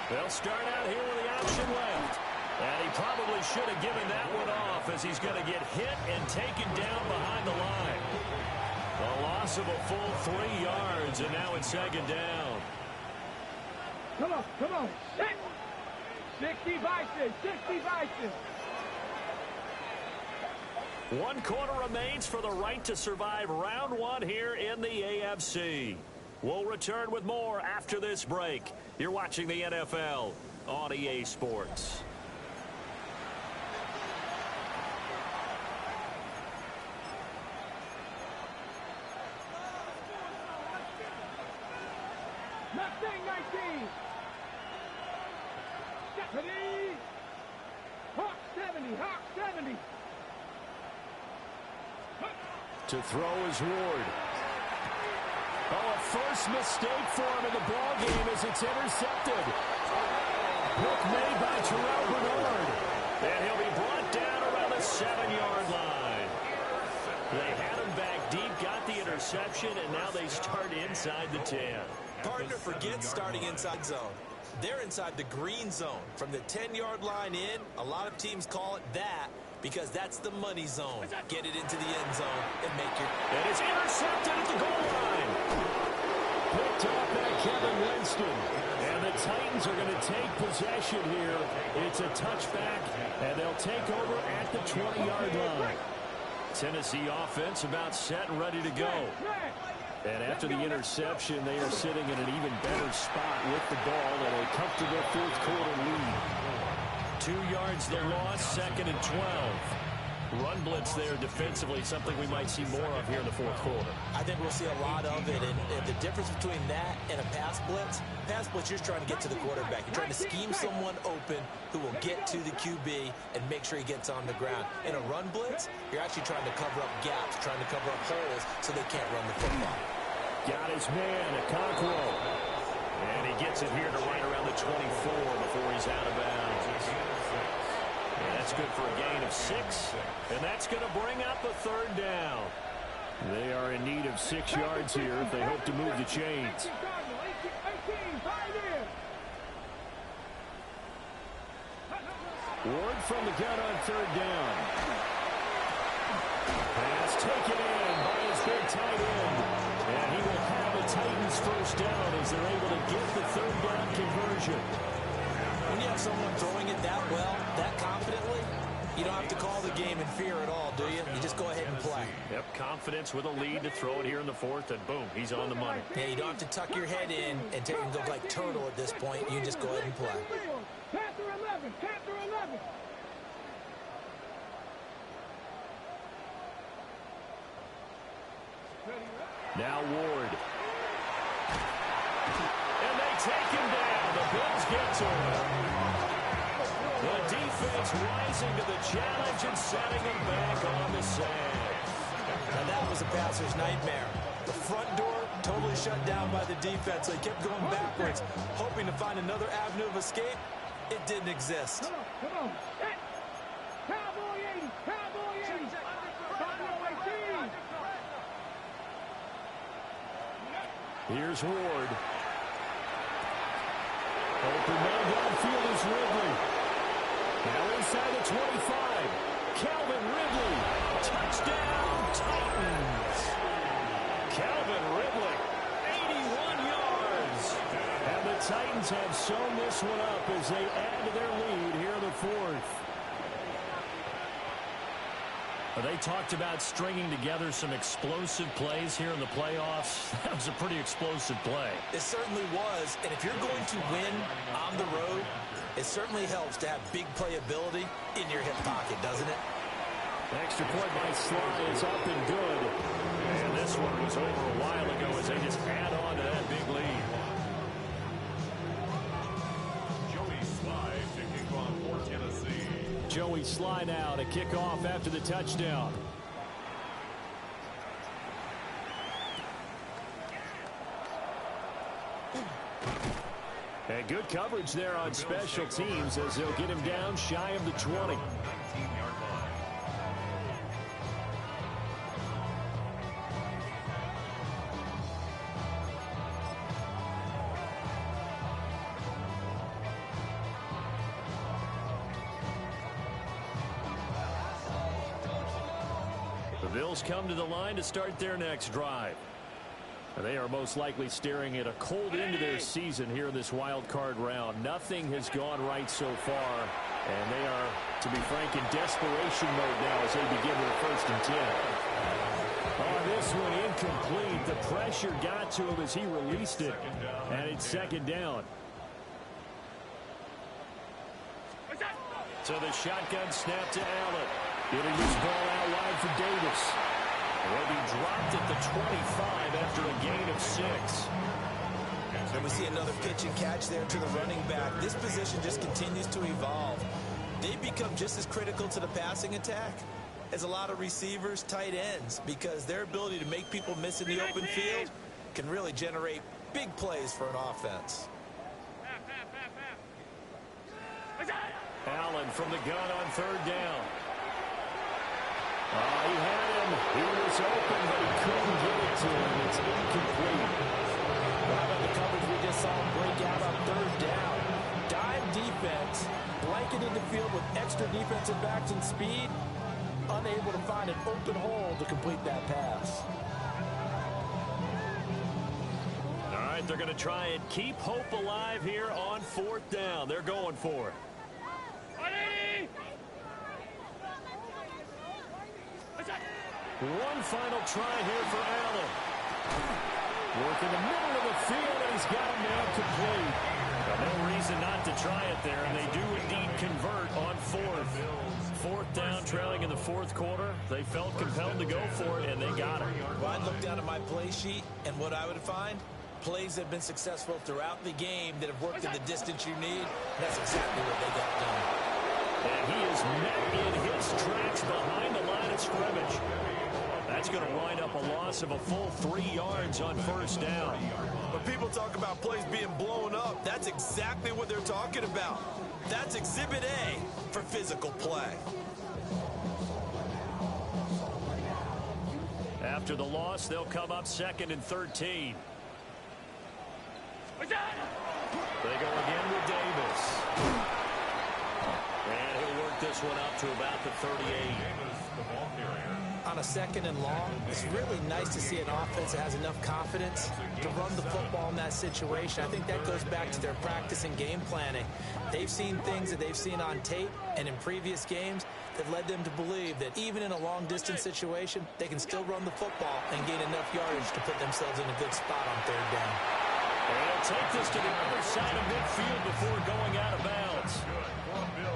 They'll start out here with the option left. And he probably should have given that one off as he's going to get hit and taken down behind the line. A loss of a full 3 yards, and now it's 2nd down. Come on, come on. 60 Bison, 60 Bison. 1 quarter remains for the right to survive round 1 here in the AFC. We'll return with more after this break. You're watching the NFL on EA Sports. Mustang 19. Stephanie. Hawk 70, Hawk 70. To throw is Ward. Oh, a first mistake for him in the ball game as it's intercepted. Hook made by Terrell Bernard. And he'll be brought down around the 7-yard line. They had him back deep, got the interception, and now they start inside the 10. Partner forgets starting inside zone. They're inside the green zone. From the 10-yard line in, a lot of teams call it that because that's the money zone. Get it into the end zone and make your... And it's intercepted at the goal line. Picked off by Kevin Winston. And the Titans are going to take possession here. It's a touchback, and they'll take over at the 20-yard line. Tennessee offense about set and ready to go. And after the interception, they are sitting in an even better spot with the ball and a comfortable 4th quarter lead. 2 yards the loss, 2nd and 12. Run blitz there defensively, something we might see more of here in the 4th quarter. I think we'll see a lot of it, and the difference between that and a pass blitz, you're trying to get to the quarterback. You're trying to scheme someone open who will get to the QB and make sure he gets on the ground. In a run blitz, you're actually trying to cover up gaps, trying to cover up holes so they can't run the football. Got his man, Okonkwo. And he gets it here to right around the 24 before he's out of bounds. And that's good for a gain of 6. And that's going to bring up a 3rd down. They are in need of 6 yards here if they hope to move the chains. Ward from the gun on 3rd down. Pass taken in by his big tight end. And he will have a Titans 1st down as they're able to get the 3rd down conversion. When you have someone throwing it that well, that confidently, you don't have to call the game in fear at all, do you? You just go ahead and play. Yep, confidence with a lead to throw it here in the 4th, and boom, he's on the money. Yeah, you don't have to tuck your head in and take and go like turtle at this point. You just go ahead and play. Panther 11, Panther 11. Now Ward. And they take him down. The Bills get to him. The defense rising to the challenge and setting him back on the sand. And that was a passer's nightmare. The front door totally shut down by the defense. They kept going backwards, hoping to find another avenue of escape. It didn't exist. Come on. Cowboy 80, Cowboy 80. Cowboy 18. Here's Ward. Open man downfield is Ridley. Now inside the 25. Calvin Ridley. Touchdown, Titans. Calvin Ridley, 81 yards. And the Titans have sewn this one up as they add to their lead here in the 4th. They talked about stringing together some explosive plays here in the playoffs. That was a pretty explosive play. It certainly was. And if you're going to win on the road, it certainly helps to have big playability in your hip pocket, doesn't it? Extra point by Sly is up and good. And this one was over a while ago as they just add on to that big lead. Joey Sly to kick off for Tennessee. Joey Sly now to kick off after the touchdown. And good coverage there on special teams as they'll get him down shy of the 20. 19-yard line. The Bills come to the line to start their next drive. They are most likely staring at a cold end to their season here in this wild card round. Nothing has gone right so far, and they are, to be frank, in desperation mode now as they begin with a 1st and 10. On this one, incomplete. The pressure got to him as he released it, and it's 2nd down. So the shotgun snap to Allen. Getting this ball out wide for Davis. Will be dropped at the 25 after a gain of 6. And we see another pitch and catch there to the running back. This position just continues to evolve. They become just as critical to the passing attack as a lot of receivers, tight ends, because their ability to make people miss in the open field can really generate big plays for an offense. Allen from the gun on 3rd down. He had him. He was open, but he couldn't get it to him. It's incomplete. How about the coverage we just saw break out on 3rd down? Dime defense, blanketed the field with extra defensive backs and speed, unable to find an open hole to complete that pass. All right, they're going to try and keep hope alive here on 4th down. They're going for it. One final try here for Allen. Work in the middle of the field, and he's got him now complete. No reason not to try it there, and they do indeed convert on 4th. 4th down, trailing in the 4th quarter. They felt compelled to go for it, and they got it. Well, I'd look down at my play sheet, and what I would find, plays that have been successful throughout the game that have worked in the distance you need. That's exactly what they got done. And he is met in his tracks behind the line of scrimmage. That's going to wind up a loss of a full 3 yards on 1st down. When people talk about plays being blown up, that's exactly what they're talking about. That's Exhibit A for physical play. After the loss, they'll come up 2nd and 13. They go again with Davis. And he'll work this one up to about the 38. On a 2nd and long, it's really nice to see an offense that has enough confidence to run the football in that situation. I think that goes back to their practice and game planning. They've seen things that they've seen on tape and in previous games that led them to believe that even in a long-distance situation, they can still run the football and gain enough yardage to put themselves in a good spot on 3rd down. And he'll take this to the other side of midfield before going out of bounds.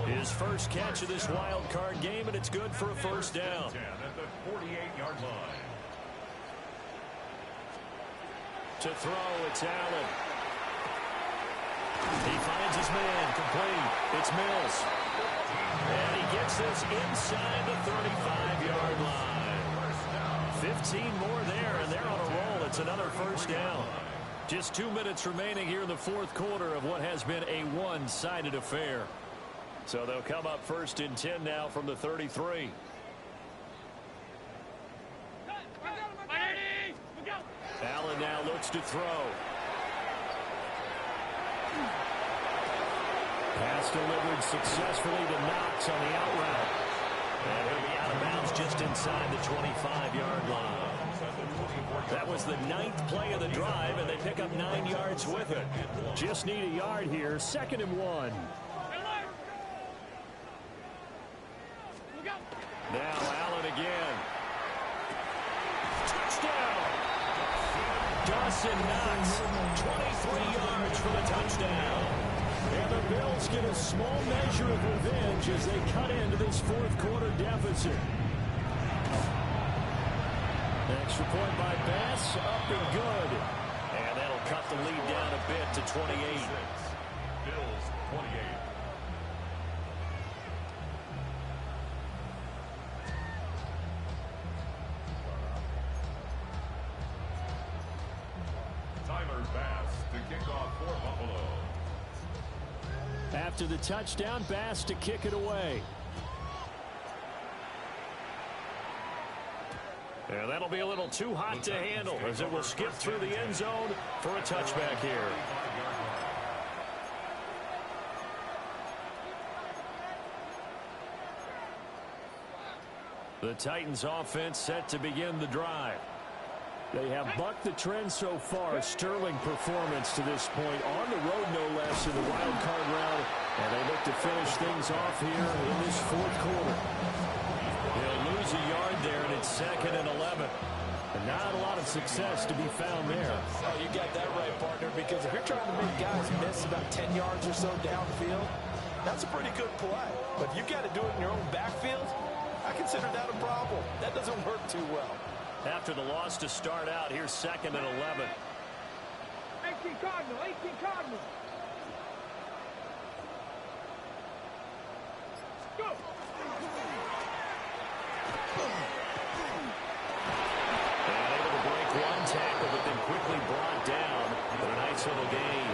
His first catch of this wild card game, and it's good for a 1st down. At the 48-yard line. To throw, it's Allen. He finds his man, complete. It's Mills. And he gets this inside the 35-yard line. 15 more there, and they're on a roll. It's another 1st down. Just 2 minutes remaining here in the 4th quarter of what has been a one-sided affair. So they'll come up 1st and 10 now from the 33. Allen now looks to throw. Pass delivered successfully to Knox on the out route. And he'll be out of bounds just inside the 25-yard line. That was the 9th play of the drive, and they pick up 9 yards with it. Just need a yard here, 2nd and 1. Now Allen again. Touchdown! Dawson Knox, 23 yards for the touchdown. And the Bills get a small measure of revenge as they cut into this 4th quarter deficit. Extra point by Bass, up and good. And that'll cut the lead down a bit to 28. Bills 28. Tyler Bass to kick off for Buffalo. After the touchdown, Bass to kick it away. And that'll be a little too hot to handle as it will skip through the end zone for a touchback here. The Titans offense set to begin the drive. They have bucked the trend so far. Sterling performance to this point on the road, no less, in the wild card round. And they look to finish things off here in this fourth quarter. They'll lose a yard there, and it's 2nd and 11. And not a lot of success to be found there. Oh, you got that right, partner, because if you're trying to make guys miss about 10 yards or so downfield, that's a pretty good play. But if you got to do it in your own backfield, I consider that a problem. That doesn't work too well. After the loss to start out, here's 2nd and 11. 18 Cardinal, 18 Cardinal. Go. And able to break one tackle, but then quickly brought down. But a nice little gain.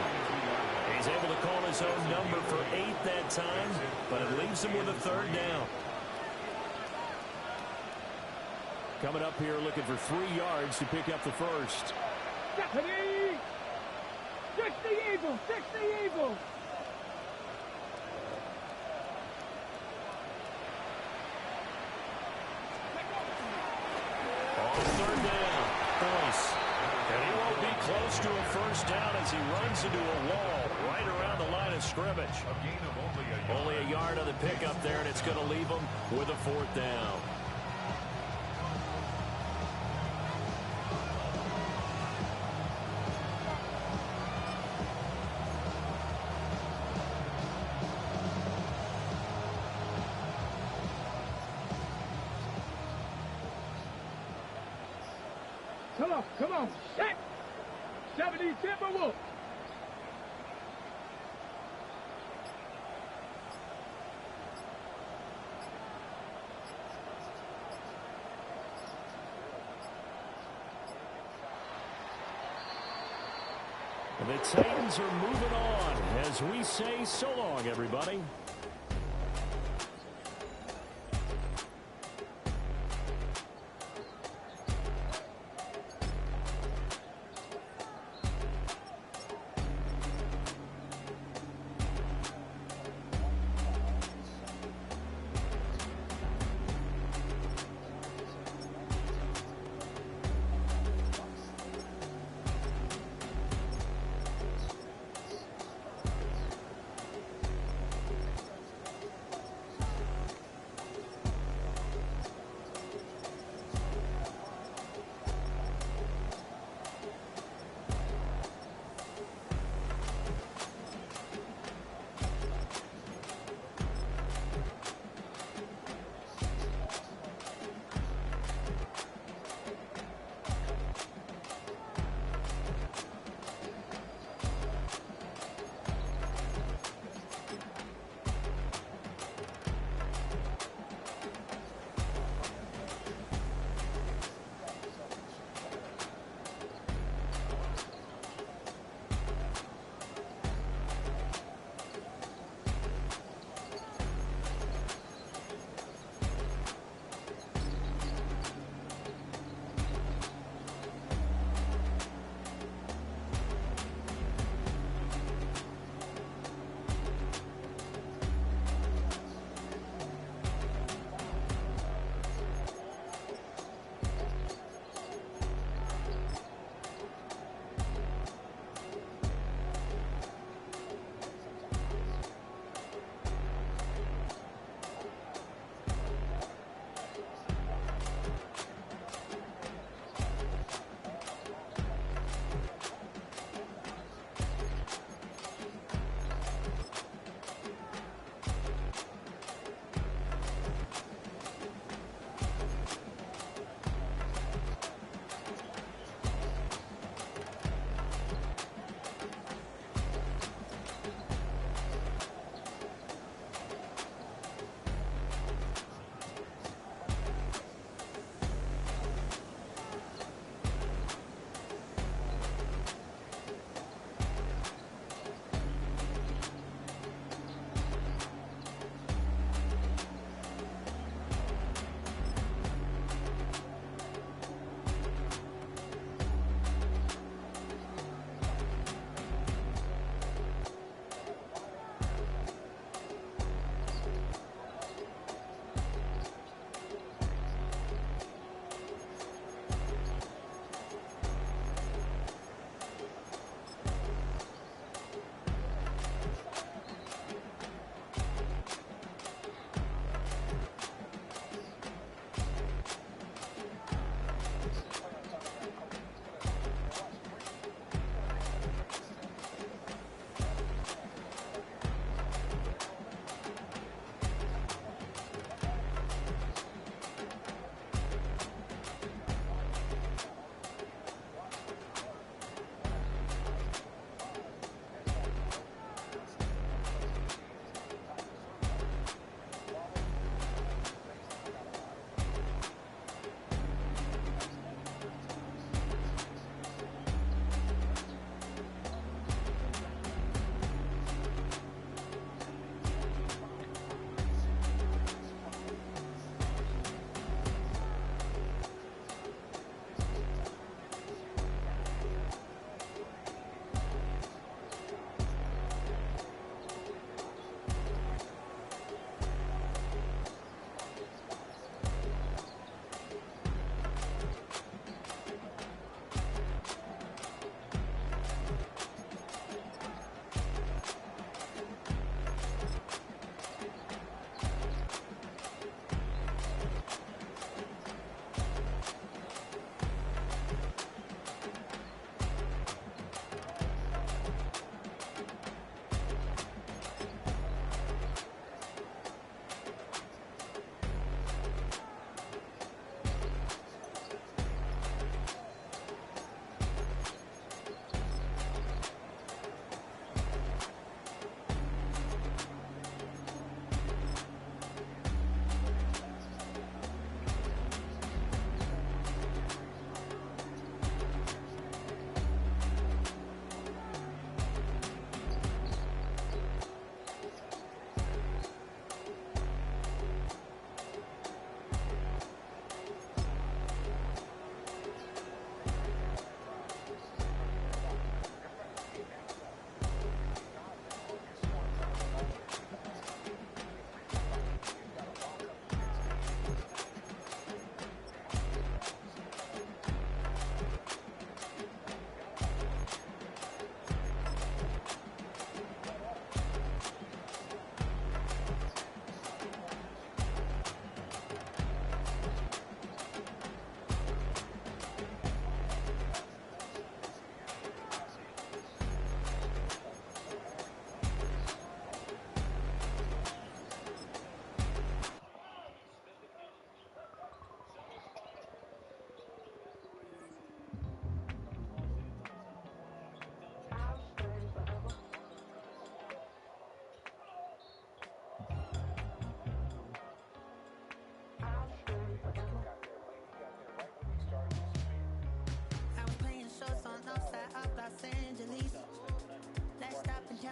He's able to call his own number for 8 that time, but it leaves him with a 3rd down. Coming up here looking for 3 yards to pick up the first. Stephanie! Fix the Eagles! Fix the Eagles! On 3rd down. Nice. And he won't be close to a first down as he runs into a wall right around the line of scrimmage. A gain of Only a yard on the pickup there, and it's going to leave him with a 4th down. Come on, set! 70 Timberwolves! The Titans are moving on as we say so long, everybody.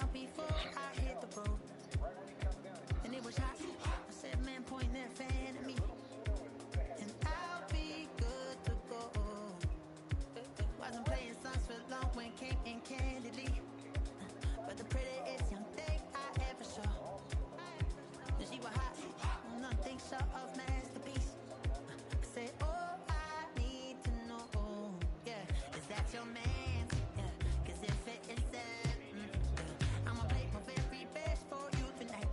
out before I hit the road. And it was hot. I said, man, point that fan at me. And I'll be good to go. Wasn't playing songs for long when came in candidly. But the prettiest young thing I ever saw. She was hot, nothing short of masterpiece. I said, oh, I need to know, yeah, is that your man? Yeah, 'cause if it isn't, I'ma play my very best for you tonight.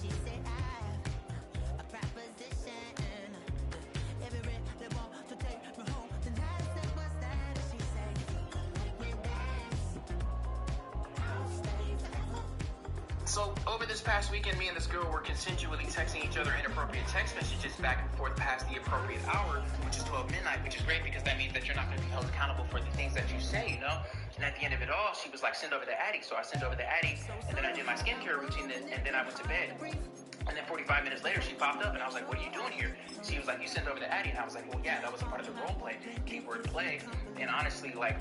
She said, I have a proposition. Every they want to take me home tonight. I said, what's that? She said, we dance. I'll stay forever. So over this past weekend, me and this girl were consensually texting each other inappropriate text messages back and forth past the appropriate hour, which is 12 midnight, which is great because that means that you're not going to be held accountable for the things that you say, you know? And at the end of it all, she was like, send over the Addy. So I sent over the Addy, and then I did my skincare routine, and then I went to bed. And then 45 minutes later, she popped up, and I was like, what are you doing here? She was like, you sent over the Addy. And I was like, well, yeah, that was a part of the role play, keyword play. And honestly, like,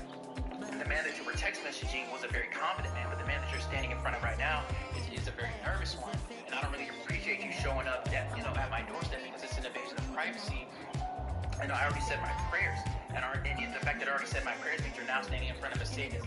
the man that you were text messaging was a very confident man, but the man that you're standing in front of right now is a very nervous one. And I don't really appreciate you showing up at my doorstep because it's an invasion of privacy. I know I already said my prayers, and the fact that I already said my prayers means you're now standing in front of a Satan.